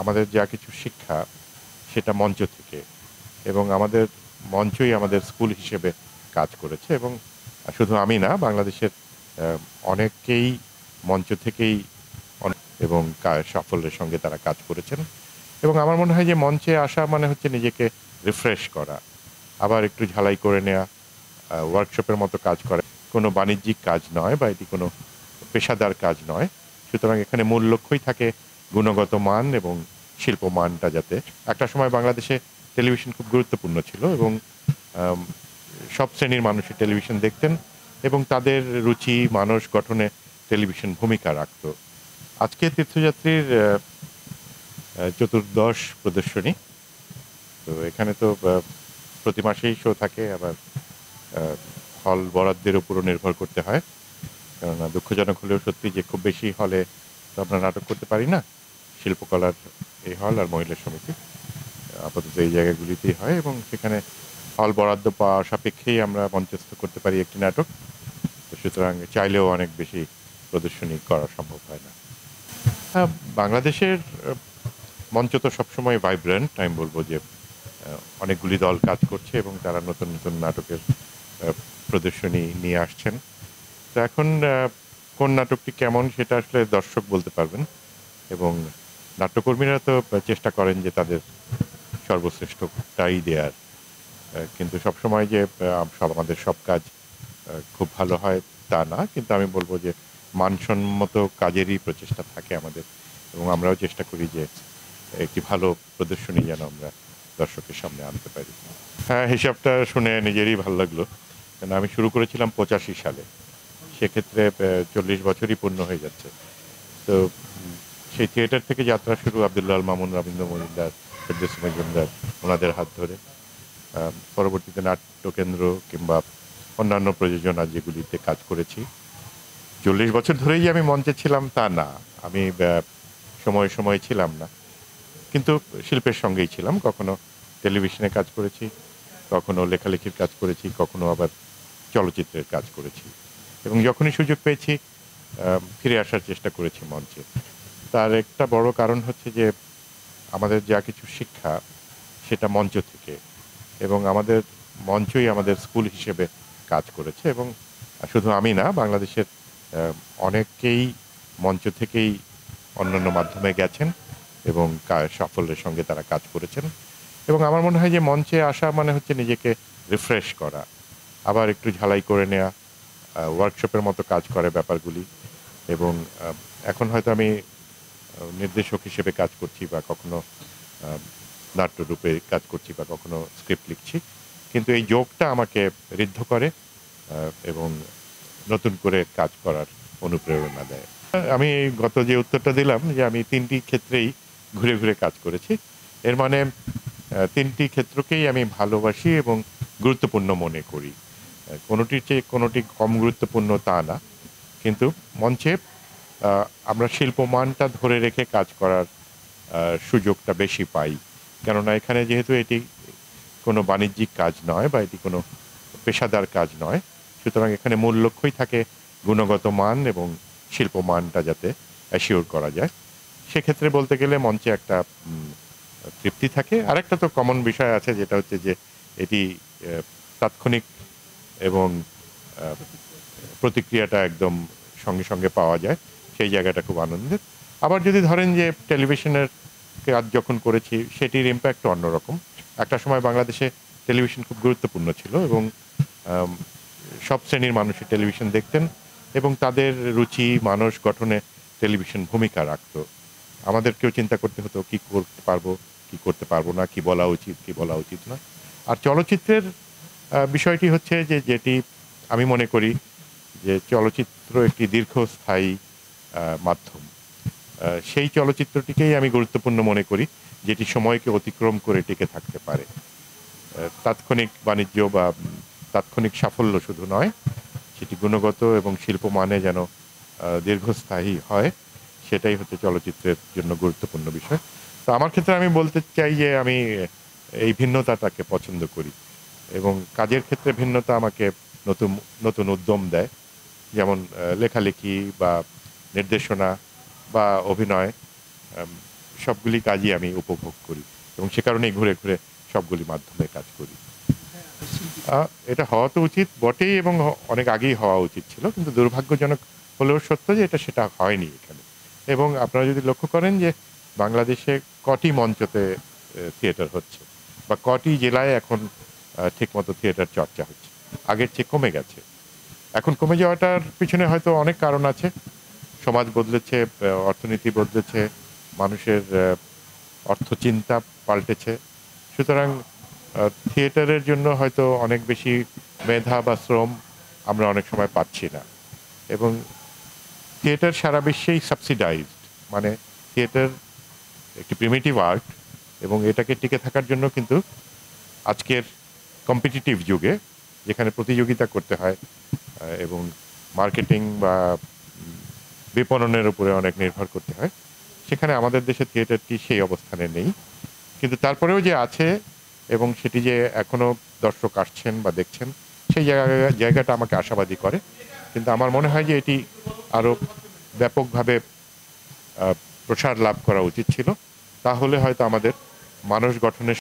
আমাদের যা কিছু শিক্ষা সেটা মঞ্চ থেকে এবং আমাদের মঞ্চই আমাদের স্কুল হিসেবে কাজ করেছে এবং শুধু আমি না, বাংলাদেশের অনেকেই মঞ্চ থেকেই এবং সাফল্যের সঙ্গে তারা কাজ করেছেন। এবং আমার মনে হয় যে মঞ্চে আসা মানে হচ্ছে নিজেকে রিফ্রেশ করা, আবার একটু ঝালাই করে নেয়া, ওয়ার্কশপের মতো কাজ করে। কোনো বাণিজ্যিক কাজ নয় বা এটি কোনো পেশাদার কাজ নয়। সুতরাং এখানে মূল লক্ষ্যই থাকে গুণগত মান এবং শিল্প মানটা যাতে। একটা সময় বাংলাদেশে টেলিভিশন খুব গুরুত্বপূর্ণ ছিল এবং আম সব শ্রেণীর মানুষই টেলিভিশন দেখতেন এবং তাদের রুচি, মানস গঠনে টেলিভিশন ভূমিকা রাখত। আজকে তীর্থযাত্রীর চতুর্দশ প্রদর্শনী। তো এখানে তো প্রতি মাসেই শো থাকে, আবার হল বরাদ্দের উপরও নির্ভর করতে হয়। কেননা দুঃখজনক হলেও সত্যি যে খুব বেশি হলে তো আমরা নাটক করতে পারি না। শিল্পকলার এই হল আর মহিলা সমিতি আপাতত এই জায়গাগুলিতেই হয় এবং সেখানে হল বরাদ্দ পাওয়া সাপেক্ষেই আমরা মঞ্চস্থ করতে পারি একটি নাটক। তো সুতরাং চাইলেও অনেক বেশি প্রদর্শনী করা সম্ভব হয় না। বাংলাদেশের মঞ্চ তো সবসময় ভাইব্রেন্ট। আমি বলবো যে অনেকগুলি দল কাজ করছে এবং তারা নতুন নতুন নাটকের প্রদর্শনী নিয়ে আসছেন। তো এখন কোন নাটকটি কেমন সেটা আসলে দর্শক বলতে পারবেন এবং নাট্যকর্মীরা তো চেষ্টা করেন যে তাদের সর্বশ্রেষ্ঠটাই দেয়ার। কিন্তু সবসময় যে আমাদের সব কাজ খুব ভালো হয় তা না। কিন্তু আমি বলবো যে মানসম্মত কাজেরই প্রচেষ্টা থাকে আমাদের এবং আমরাও চেষ্টা করি যে একটি ভালো প্রদর্শনী যেন আমরা দর্শকের সামনে আনতে পারি। হ্যাঁ, হিসাবটা শুনে নিজেরই ভাল লাগলো। কেন আমি শুরু করেছিলাম 85 সালে। সেক্ষেত্রে 40 বছরই পূর্ণ হয়ে যাচ্ছে। তো সেই থিয়েটার থেকে যাত্রা শুরু আব্দুল্লাহ আল মামুন, রবীন্দ্র মজুমদার, ফেরদৌসী মজুমদার ওনাদের হাত ধরে। পরবর্তীতে নাট্যকেন্দ্র কিংবা অন্যান্য প্রযোজনা যেগুলিতে কাজ করেছি। 40 বছর ধরেই যে আমি মঞ্চে ছিলাম তা না। আমি সময়ে সময়ে ছিলাম না। কিন্তু শিল্পের সঙ্গেই ছিলাম। কখনো টেলিভিশনে কাজ করেছি, কখনো লেখালেখির কাজ করেছি, কখনো আবার চলচ্চিত্রের কাজ করেছি এবং যখনই সুযোগ পেয়েছি ফিরে আসার চেষ্টা করেছি মঞ্চে। তার একটা বড় কারণ হচ্ছে যে আমাদের যা কিছু শিক্ষা সেটা মঞ্চ থেকে এবং আমাদের মঞ্চই আমাদের স্কুল হিসেবে কাজ করেছে এবং শুধু আমি না, বাংলাদেশের অনেকেই মঞ্চ থেকেই অন্যান্য মাধ্যমে গেছেন এবং সাফল্যের সঙ্গে তারা কাজ করেছেন। এবং আমার মনে হয় যে মঞ্চে আসা মানে হচ্ছে নিজেকে রিফ্রেশ করা, আবার একটু ঝালাই করে নেয়া, ওয়ার্কশপের মতো কাজ করে ব্যাপারগুলি। এবং এখন হয়তো আমি নির্দেশক হিসেবে কাজ করছি বা কখনো নাট্যরূপে কাজ করছি বা কখনো স্ক্রিপ্ট লিখছি। কিন্তু এই যোগটা আমাকে ঋদ্ধ করে এবং নতুন করে কাজ করার অনুপ্রেরণা দেয়। আমি গত যে উত্তরটা দিলাম যে আমি ৩টি ক্ষেত্রেই ঘুরে ঘুরে কাজ করেছি। এর মানে ৩টি ক্ষেত্রকেই আমি ভালোবাসি এবং গুরুত্বপূর্ণ মনে করি। কোনোটির চেয়ে কোনোটি কম গুরুত্বপূর্ণ তা না। কিন্তু মঞ্চে আমরা শিল্পমানটা ধরে রেখে কাজ করার সুযোগটা বেশি পাই। কেননা এখানে যেহেতু এটি কোনো বাণিজ্যিক কাজ নয় বা এটি কোনো পেশাদার কাজ নয়। সুতরাং এখানে মূল লক্ষ্যই থাকে গুণগত মান এবং শিল্পমানটা যাতে অ্যাসিওর করা যায়। সেক্ষেত্রে বলতে গেলে মঞ্চে একটা তৃপ্তি থাকে। আরেকটা তো কমন বিষয় আছে, যেটা হচ্ছে যে এটি তাৎক্ষণিক এবং প্রতিক্রিয়াটা একদম সঙ্গে সঙ্গে পাওয়া যায়। সেই জায়গাটা খুব আনন্দের। আবার যদি ধরেন যে টেলিভিশনের কাজ যখন করেছি সেটির ইম্প্যাক্ট অন্যরকম। একটা সময় বাংলাদেশে টেলিভিশন খুব গুরুত্বপূর্ণ ছিল এবং সব শ্রেণীর মানুষই টেলিভিশন দেখতেন এবং তাদের রুচি, মানস গঠনে টেলিভিশন ভূমিকা রাখত। আমাদেরকেও চিন্তা করতে হতো কি করতে পারবো, কি করতে পারবো না, কি বলা উচিত, কি বলা উচিত না। আর চলচ্চিত্রের বিষয়টি হচ্ছে যে যেটি আমি মনে করি যে চলচ্চিত্র একটি দীর্ঘস্থায়ী মাধ্যম। সেই চলচ্চিত্রটিকেই আমি গুরুত্বপূর্ণ মনে করি যেটি সময়কে অতিক্রম করে টিকে থাকতে পারে। তাৎক্ষণিক বাণিজ্য বা তাৎক্ষণিক সাফল্য শুধু নয়, সেটি গুণগত এবং শিল্পমানে যেন দীর্ঘস্থায়ী হয়, সেটাই হচ্ছে চলচ্চিত্রের জন্য গুরুত্বপূর্ণ বিষয়। তো আমার ক্ষেত্রে আমি বলতে চাই যে আমি এই ভিন্নতাটাকে পছন্দ করি এবং কাজের ক্ষেত্রে ভিন্নতা আমাকে নতুন নতুন উদ্যম দেয়। যেমন লেখালেখি বা নির্দেশনা বা অভিনয় সবগুলি কাজই আমি উপভোগ করি এবং সে কারণেই ঘুরে ঘুরে সবগুলি মাধ্যমে কাজ করি। এটা হওয়া তো উচিত বটেই এবং অনেক আগেই হওয়া উচিত ছিল, কিন্তু দুর্ভাগ্যজনক হলেও সত্য যে সেটা হয়নি এখানে। এবং আপনারা যদি লক্ষ্য করেন যে বাংলাদেশে কটি মঞ্চতে থিয়েটার হচ্ছে বা কটি জেলায় এখন ঠিকমতো থিয়েটার চর্চা হচ্ছে, আগের চেয়ে কমে গেছে। এখন কমে যাওয়াটার পিছনে হয়তো অনেক কারণ আছে। সমাজ বদলেছে, অর্থনীতি বদলেছে, মানুষের অর্থচিন্তা পাল্টেছে। সুতরাং থিয়েটারের জন্য হয়তো অনেক বেশি মেধা বা শ্রম আমরা অনেক সময় পাচ্ছি না। এবং থিয়েটার সারা বিশ্বেই সাবসিডাইজড, মানে থিয়েটার একটি প্রিমিটিভ আর্ট এবং এটাকে টিকে থাকার জন্য কিন্তু আজকের কম্পিটিটিভ যুগে, যেখানে প্রতিযোগিতা করতে হয় এবং মার্কেটিং বা বিপণনের উপরে অনেক নির্ভর করতে হয়, সেখানে আমাদের দেশে থিয়েটারটি সেই অবস্থানে নেই। কিন্তু তারপরেও যে আছে এবং সেটি যে এখনো দর্শক আসছেন বা দেখছেন, সেই জায়গাটা আমাকে আশাবাদী করে। কিন্তু আমার মনে হয় যে এটি আরো ব্যাপকভাবে প্রসার লাভ করা উচিত ছিল। তাহলে হয়তো আমাদের মানুষ গঠনের